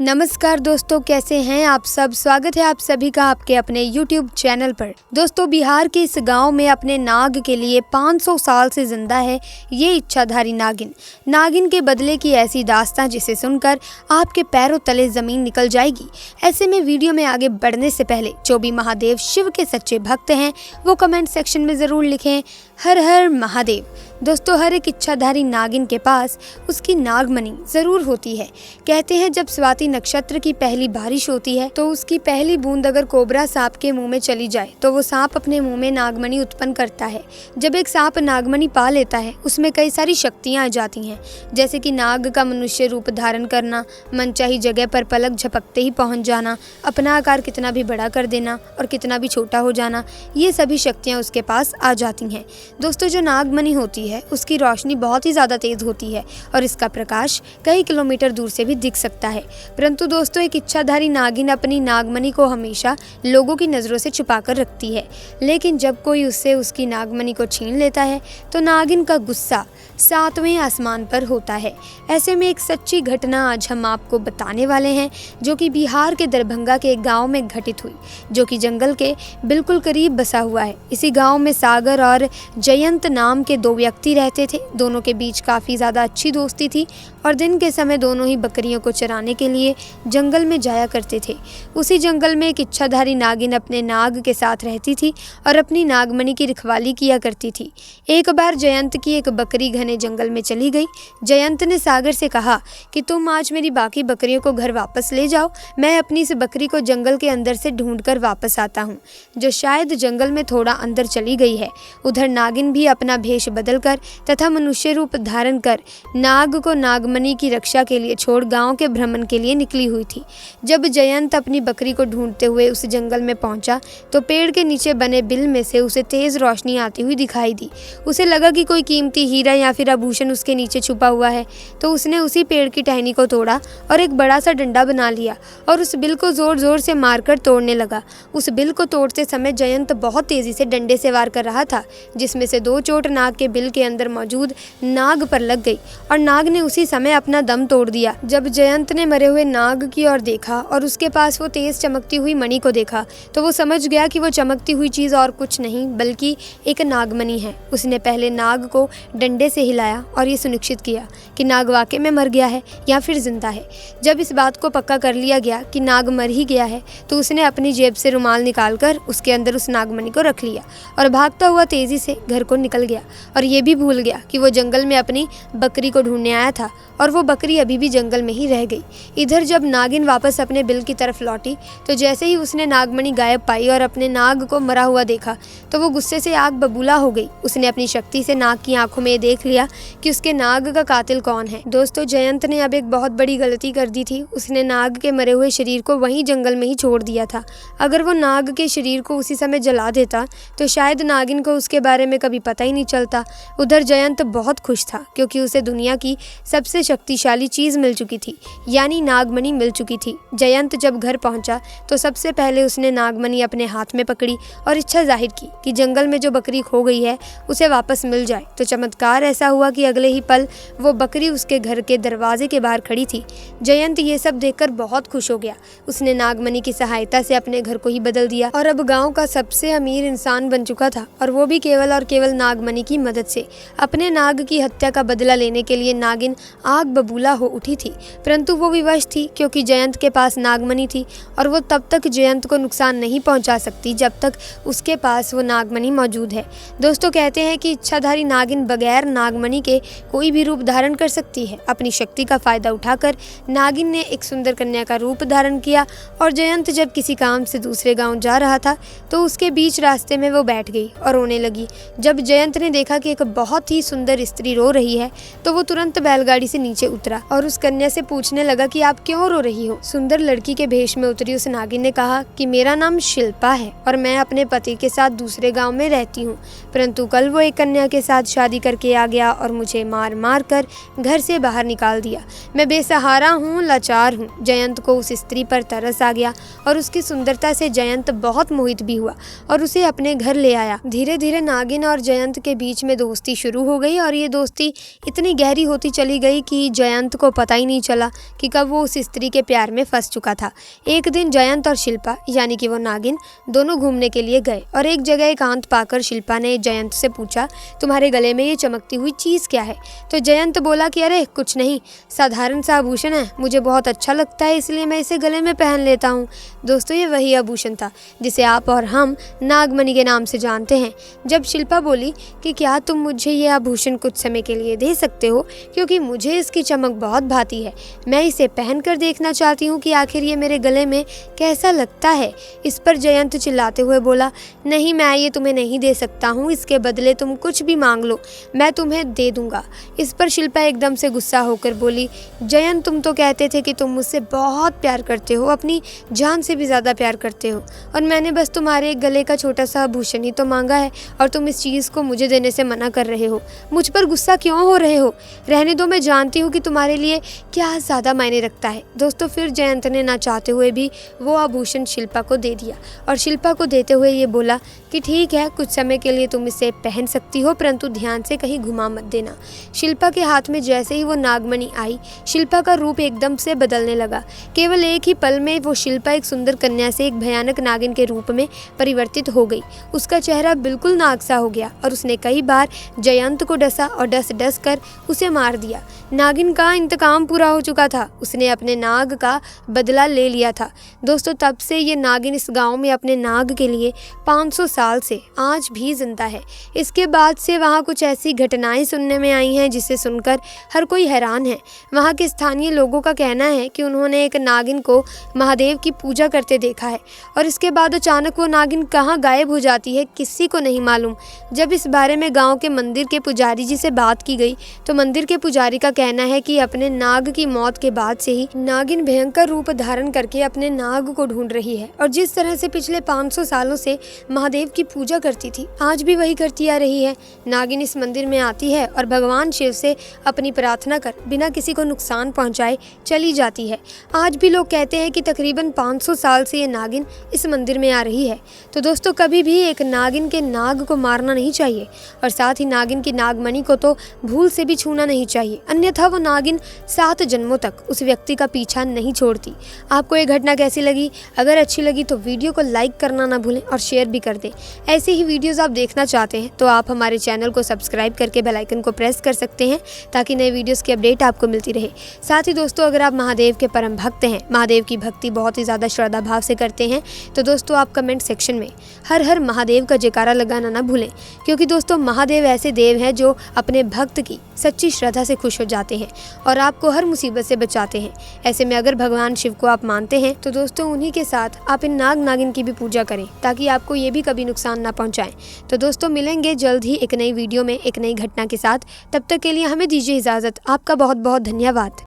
नमस्कार दोस्तों, कैसे हैं आप सब। स्वागत है आप सभी का आपके अपने YouTube चैनल पर। दोस्तों, बिहार के इस गांव में अपने नाग के लिए 500 साल से जिंदा है ये इच्छाधारी नागिन। नागिन के बदले की ऐसी दास्तां जिसे सुनकर आपके पैरों तले जमीन निकल जाएगी। ऐसे में वीडियो में आगे बढ़ने से पहले जो भी महादेव शिव के सच्चे भक्त हैं वो कमेंट सेक्शन में ज़रूर लिखें हर हर महादेव। दोस्तों, हर एक इच्छाधारी नागिन के पास उसकी नागमणि ज़रूर होती है। कहते हैं जब स्वाति नक्षत्र की पहली बारिश होती है तो उसकी पहली बूंद अगर कोबरा सांप के मुंह में चली जाए तो वो सांप अपने मुंह में नागमणि उत्पन्न करता है। जब एक सांप नागमणि पा लेता है उसमें कई सारी शक्तियां आ जाती हैं, जैसे कि नाग का मनुष्य रूप धारण करना, मनचाही जगह पर पलक झपकते ही पहुंच जाना, अपना आकार कितना भी बड़ा कर देना और कितना भी छोटा हो जाना। ये सभी शक्तियाँ उसके पास आ जाती हैं। दोस्तों, जो नागमणि होती है उसकी रोशनी बहुत ही ज़्यादा तेज़ होती है और इसका प्रकाश कई किलोमीटर दूर से भी दिख सकता है। परंतु दोस्तों, एक इच्छाधारी नागिन अपनी नागमणि को हमेशा लोगों की नज़रों से छुपा कर रखती है, लेकिन जब कोई उससे उसकी नागमणि को छीन लेता है तो नागिन का गुस्सा 7वें आसमान पर होता है। ऐसे में एक सच्ची घटना आज हम आपको बताने वाले हैं जो कि बिहार के दरभंगा के एक गाँव में घटित हुई, जो कि जंगल के बिल्कुल करीब बसा हुआ है। इसी गाँव में सागर और जयंत नाम के 2 व्यक्ति रहते थे। दोनों के बीच काफ़ी ज़्यादा अच्छी दोस्ती थी और दिन के समय दोनों ही बकरियों को चराने के लिए जंगल में जाया करते थे। उसी जंगल में एक इच्छाधारी नागिन अपने नाग के साथ रहती थी और अपनी नागमणि की रखवाली किया करती थी। एक बार जयंत की एक बकरी घने जंगल में चली गई। जयंत ने सागर से कहा कि तुम आज मेरी बाकी बकरियों को घर वापस ले जाओ, मैं अपनी इस बकरी को जंगल के अंदर से ढूंढ कर वापस आता हूँ, जो शायद जंगल में थोड़ा अंदर चली गई है। उधर नागिन भी अपना भेष बदलकर तथा मनुष्य रूप धारण कर नाग को नागमणि की रक्षा के लिए छोड़ गांव के भ्रमण के लिए निकली हुई थी। जब जयंत अपनी बकरी को ढूंढते हुए उस जंगल में पहुंचा तो पेड़ के नीचे बने बिल में से उसे तेज रोशनी आती हुई दिखाई दी। उसे लगा कि कोई कीमती हीरा या फिर आभूषण उसके नीचे छुपा हुआ है, तो उसने उसी पेड़ की टहनी को तोड़ा और एक बड़ा सा डंडा बना लिया और उस बिल को जोर जोर से मारकर तोड़ने लगा। उस बिल को तोड़ते समय जयंत बहुत तेजी से डंडे से वार कर रहा था, जिसमें से 2 चोट नाग के बिल के अंदर मौजूद नाग पर लग गई और नाग ने उसी समय अपना दम तोड़ दिया। जब जयंत ने मरे हुए नाग की ओर देखा और उसके पास वो तेज चमकती हुई मणि को देखा तो वो समझ गया कि वो चमकती हुई चीज़ और कुछ नहीं बल्कि एक नागमणि है। उसने पहले नाग को डंडे से हिलाया और ये सुनिश्चित किया कि नाग वाकई में मर गया है या फिर जिंदा है। जब इस बात को पक्का कर लिया गया कि नाग मर ही गया है तो उसने अपनी जेब से रुमाल निकालकर उसके अंदर उस नागमणि को रख लिया और भागता हुआ तेजी से घर को निकल गया और ये भी भूल गया कि वो जंगल में अपनी बकरी को ढूंढने आया था और वो बकरी अभी भी जंगल में ही रह गई। इधर जब नागिन वापस अपने बिल की तरफ लौटी तो जैसे ही उसने नागमणि गायब पाई और अपने नाग को मरा हुआ देखा तो वो गुस्से से आग बबूला हो गई। उसने अपनी शक्ति से नाग की आंखों में देख लिया कि उसके नाग का कातिल कौन है। दोस्तों, जयंत ने अब एक बहुत बड़ी गलती कर दी थी। उसने नाग के मरे हुए शरीर को वहीं जंगल में ही छोड़ दिया था। अगर वो नाग के शरीर को उसी समय जला देता तो शायद नागिन को उसके बारे में कभी पता ही नहीं चलता। उधर जयंत बहुत खुश था क्योंकि उसे दुनिया की सबसे शक्तिशाली चीज़ मिल चुकी थी, यानी नागमणि मिल चुकी थी। जयंत जब घर पहुंचा तो सबसे पहले उसने नागमणि अपने हाथ में पकड़ी और इच्छा जाहिर की कि जंगल में जो बकरी खो गई है उसे वापस मिल जाए। तो चमत्कार ऐसा हुआ कि अगले ही पल वो बकरी उसके घर के दरवाजे के बाहर खड़ी थी। जयंत ये सब देखकर बहुत खुश हो गया। उसने नागमणि की सहायता से अपने घर को ही बदल दिया और अब गाँव का सबसे अमीर इंसान बन चुका था, और वो भी केवल और केवल नागमणि की मदद से। अपने नाग की हत्या का बदला लेने के लिए नागिन आग बबूला हो उठी थी, परंतु वो विवश थी क्योंकि जयंत के पास नागमणि थी और वो तब तक जयंत को नुकसान नहीं पहुंचा सकती जब तक उसके पास वो नागमणि मौजूद है। दोस्तों, कहते हैं कि इच्छाधारी नागिन बगैर नागमणि के कोई भी रूप धारण कर सकती है। अपनी शक्ति का फायदा उठाकर नागिन ने एक सुंदर कन्या का रूप धारण किया और जयंत जब किसी काम से दूसरे गाँव जा रहा था तो उसके बीच रास्ते में वो बैठ गई और रोने लगी। जब जयंत ने देखा कि एक बहुत ही सुंदर स्त्री रो रही है तो वो तुरंत बैलगाड़ी से नीचे उतरा और उस कन्या से पूछने लगा कि आप क्यों रो रही हो। सुंदर लड़की के भेष में उतरी उस नागिन ने कहा कि मेरा नाम शिल्पा है और मैं अपने पति के साथ दूसरे गांव में रहती हूँ, परंतु कल वो एक कन्या के साथ शादी करके आ गया गया और मुझे मार मार कर घर से बाहर निकाल दिया। मैं बेसहारा हूँ, लाचार हूँ। जयंत को उस स्त्री पर तरस आ गया और उसकी सुंदरता से जयंत बहुत मोहित भी हुआ और उसे अपने घर ले आया। धीरे धीरे नागिन और जयंत के बीच में दोस्ती शुरू हो गई और ये दोस्ती इतनी गहरी होती चली गई कि जयंत को पता ही नहीं चला कि कब वो उस स्त्री के प्यार में फंस चुका था। एक दिन जयंत और शिल्पा यानी कि वो नागिन दोनों घूमने के लिए गए और एक जगह एकांत पाकर शिल्पा ने जयंत से पूछा, तुम्हारे गले में ये चमकती हुई चीज़ क्या है? तो जयंत बोला कि अरे कुछ नहीं, साधारण सा आभूषण है, मुझे बहुत अच्छा लगता है इसलिए मैं इसे गले में पहन लेता हूँ। दोस्तों ये वही आभूषण था जिसे आप और हम नागमणि के नाम से जानते हैं। जब शिल्पा बोली कि क्या तुम मुझे ये आभूषण कुछ समय के लिए दे सकते हो, क्योंकि मुझे इसकी चमक बहुत भाती है, मैं इसे पहन कर देखना चाहती हूँ कि आखिर ये मेरे गले में कैसा लगता है। इस पर जयंत चिल्लाते हुए बोला, नहीं मैं ये तुम्हें नहीं दे सकता हूँ, इसके बदले तुम कुछ भी मांग लो, मैं तुम्हें दे दूंगा। इस पर शिल्पा एकदम से गुस्सा होकर बोली, जयंत तुम तो कहते थे कि तुम मुझसे बहुत प्यार करते हो, अपनी जान से भी ज़्यादा प्यार करते हो, और मैंने बस तुम्हारे एक गले का छोटा सा आभूषण ही तो मांगा है और तुम इस चीज़ को मुझे देने से मना कर रहे हो। मुझ पर गुस्सा क्यों हो रहे हो? रहने दो, मैं जानती हूँ कि तुम्हारे लिए क्या ज़्यादा मायने रखता है। दोस्तों फिर जयंत ने ना चाहते हुए भी वो आभूषण शिल्पा को दे दिया और शिल्पा को देते हुए ये बोला कि ठीक है, कुछ समय के लिए तुम इसे पहन सकती हो, परंतु ध्यान से कहीं घुमा मत देना। शिल्पा के हाथ में जैसे ही वो नागमणि आई, शिल्पा का रूप एकदम से बदलने लगा। केवल एक ही पल में वो शिल्पा एक सुंदर कन्या से एक भयानक नागिन के रूप में परिवर्तित हो गई। उसका चेहरा बिल्कुल नाग सा हो गया और उसने कई बार जयंत को डसा और डस डस कर उसे मार दिया। नागिन का इंतकाम पूरा हो चुका था, उसने अपने नाग का बदला ले लिया था। दोस्तों तब से ये नागिन इस गांव में अपने नाग के लिए 500 साल से आज भी जिंदा है। इसके बाद से वहाँ कुछ ऐसी घटनाएं सुनने में आई हैं जिसे सुनकर हर कोई हैरान है। वहाँ के स्थानीय लोगों का कहना है कि उन्होंने एक नागिन को महादेव की पूजा करते देखा है और इसके बाद अचानक वो नागिन कहाँ गायब हो जाती है किसी को नहीं मालूम। जब इस बारे में गाँव के मंदिर के पुजारी जी से बात की गई तो मंदिर के पुजारी का कहना है कि अपने नाग की मौत के बाद से ही नागिन भयंकर रूप धारण करके अपने नाग को ढूंढ रही है और जिस तरह से पिछले 500 सालों से महादेव की पूजा करती थी आज भी वही करती आ रही है। नागिन इस मंदिर में आती है और भगवान शिव से अपनी प्रार्थना कर बिना किसी को नुकसान पहुंचाए चली जाती है। आज भी लोग कहते हैं कि तकरीबन 500 साल से ये नागिन इस मंदिर में आ रही है। तो दोस्तों कभी भी एक नागिन के नाग को मारना नहीं चाहिए और साथ ही नागिन की नागमणि को तो भूल से भी छूना नहीं चाहिए, अन्यथा वो नागिन 7 जन्मों तक उस व्यक्ति का पीछा नहीं छोड़ती। आपको ये घटना कैसी लगी? अगर अच्छी लगी तो वीडियो को लाइक करना ना भूलें और शेयर भी कर दें। ऐसे ही वीडियोस आप देखना चाहते हैं तो आप हमारे चैनल को सब्सक्राइब करके बेल आइकन को प्रेस कर सकते हैं ताकि नए वीडियोस की अपडेट आपको मिलती रहे। साथ ही दोस्तों अगर आप महादेव के परम भक्त हैं, महादेव की भक्ति बहुत ही ज़्यादा श्रद्धा भाव से करते हैं, तो दोस्तों आप कमेंट सेक्शन में हर हर महादेव का जयकारा लगाना ना भूलें, क्योंकि दोस्तों महादेव ऐसे देव हैं जो अपने भक्त की सच्ची श्रद्धा से खुश हो जाते हैं और आपको हर मुसीबत से बचाते हैं। ऐसे में अगर भगवान शिव को आप मानते हैं तो दोस्तों उन्हीं के साथ आप इन नाग नागिन की भी पूजा करें ताकि आपको ये भी कभी नुकसान ना पहुंचाएं। तो दोस्तों मिलेंगे जल्द ही एक नई वीडियो में एक नई घटना के साथ। तब तक के लिए हमें दीजिए इजाज़त। आपका बहुत बहुत धन्यवाद।